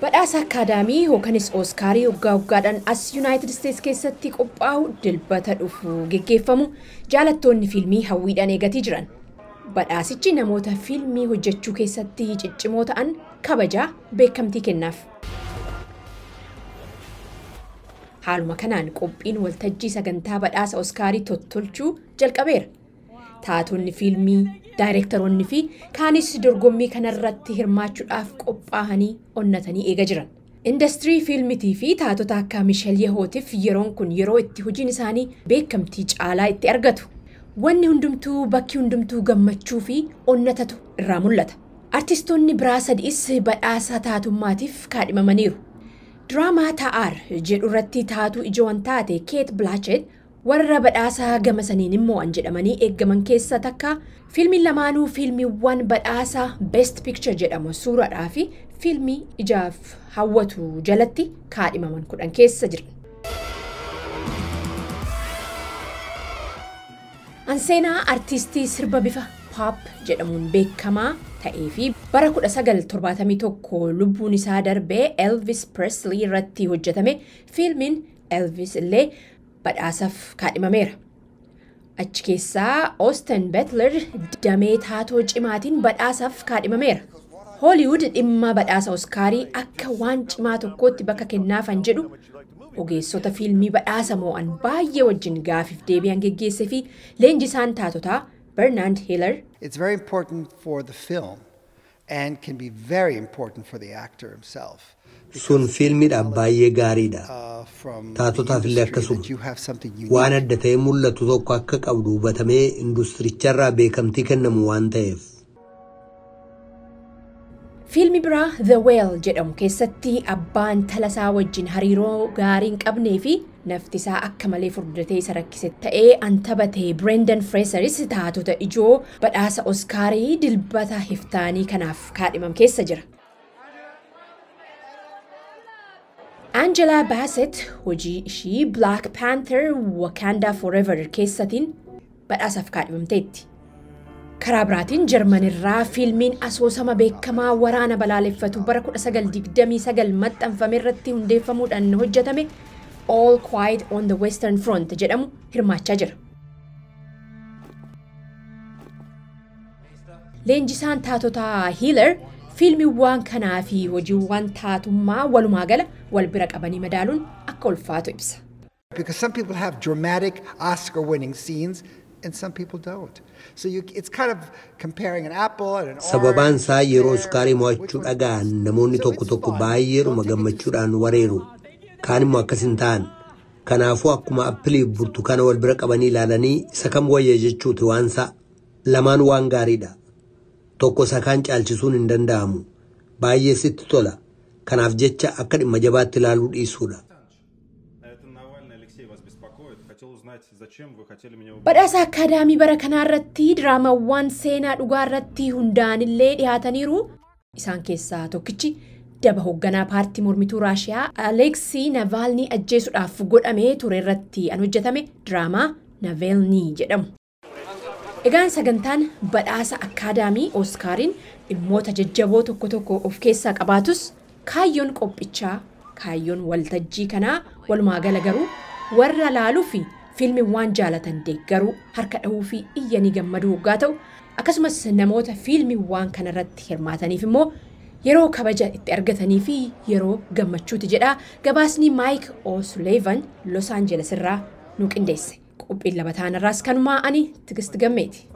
Badhaasa Akaadaamii hookanis Ooskaarii waggaa waggaadhaan as Yuunaayitid Isteets keessatti qophaa'u dilbata dhufu geggeeffamu jaalattoonni fiilmii hawwiidhaan eegatii jiran. Badhaasichi namoota fiilmii hojjechuu keessatti ciccimoo ta'an kabajaa beekamtii kennaaf. Haaluma kanaan qophiin waltajjii sagantaa badhaasa Ooskaarii tottolchuu jalqabeera. Taatonni fiilmii, daayirektaroonni fi kaanis dorgommii kanarratti hirmaachuudhaaf qophaa'anii onnatanii eega jiran. Industirii fiilmitii fi taatota akka Misheel Yehootiif yeroon kun yeroo itti hojiin isaanii beekamtii caalaa itti argatu. Wanni hundumtuu bakki hundumtuu gammachuu fi onnatatu irraa mul'ata. Artistoonni biraa sadiis badhaasa taatummaatiif kaadhimamaniiru. Diraamaa Ta'aar jedhu irratti taatuu ijoon taate Keet Bilaachet warra badhaasa gama saniin immoo jedhamanii eeggaman keessa takka. Fiilmiin lamaanuu fiilmiiwwan badhaasa Best Picture jedhamu suuraadhaa fi fiilmii ijaaf hawwatu jalatti kaadhimaman 10 keessa jiran. Anseenaa artistii sirba bifa pop jedhamuun beekamaa ta'ee fi bara 1971 lubbuun isaa darbee Elvis Presley irratti hojjetame fiilmiin Elvis illee badhaasaaf kaadhimameera. Achi keessaa Austin Butler damee taatoo cimaatiin badhaasaaf kaadhimameera. Hollywood dhimma badhaasa Ooskaarii akka waan cimaa tokkootti bakka kennaafan jedhu ogeessota fiilmii badhaasa moo'an baay'ee wajjin gaafiif deebi'an geggeessee fi leenjisaan taatotaa Bernard Hiller. It's very important for the film and can be very important for the actor himself. Sun fiilmiidhaaf baay'ee gaariidha. Taatotaaf illee akkasuma waan adda ta'ee mul'atu tokko akka qabdu hubatamee industiricharraa beekamtii kennamu waan ta'eef. Fiilmi biraa The Whale jedhamu keessatti abbaan talasaa wajjin hariiroo gaarii hin qabnee fi naftisaa akka malee furdatee isa rakkise ta'ee antabatee Brendan Fraseris taatota ijoo badhaasa Ooskaarii dilbata hiftaanii kanaaf kaadhimam keessa jira. Angela Bassett hojii ishii Black Panther Wakanda Forever keessatiin badhaasaaf kaadhimamteetti. Karaa biraatiin Jarmanirraa fiilmiin asoosama beekamaa waraana balaaleffatu bara 1929 maxxanfame irratti hundeeffamuudhaan hojjetame All Quiet on the Western Front jedhamu hirmaachaa jira. Leenjisaan taatotaa Hiller fiilmiiwwan kanaa fi hojiiwwan taatummaa walumaa gala wal bira qabanii madaaluun akka ulfaatu ibsa. Because some people have dramatic Oscar-winning scenes and some people don't. So it's kind of comparing an apple and an orange. Sababaan isaa yeroo Ooskaarii mo'achuu dhagaan namoonni tokko tokko baay'eedhuma gammachuudhaan wareeru. Kaan immoo akkas hin ta'an. Kanaafuu akkuma appilii burtukaana wal bira qabanii ilaalanii isa kam wayya jechuuti waan isaa. Lamaan waan gaariidha. Tokko isa kaan caalchisuun hin danda'amu. Baay'ee sitti tola. Kanaaf jecha akka dhimma jabaatti ilaaluu dhiisuudha. Badhaasa Akaadaamii bara kanaarratti diraamawwan seenaa dhugaa irratti hundaa'an illee dhiyaataniiru. Isaan keessaa tokkichi daba hoogganaa paartii mormituu Raashiyaa Aleksii Navalnii ajjeesuudhaaf godhamee ture irratti hojjetame diraamaa Navalnii jedhamu. Egaan sagantaan badhaasa Akaadaamii Ooskaariin dhimmoota jajjaboo tokko tokko of keessaa qabaatus kaayyoon qophichaa kaayyoon waltajjii kanaa walumaa gala garuu warra laaluu fi fiilmiiwwan jaalatan deeggaruu harka dhahuu fi iyyanii gammaduu waggaa ta'u akkasumas namoota fiilmiiwwan kanarratti hirmaataniif immoo yeroo kabaja itti argatanii fi yeroo gammachuuti jedha gabaasni Mike O'Sullivan Los Angeles irraa nu qindeesse. Qophiin labataan irraas kanumaa ani Tigist Gammeeti.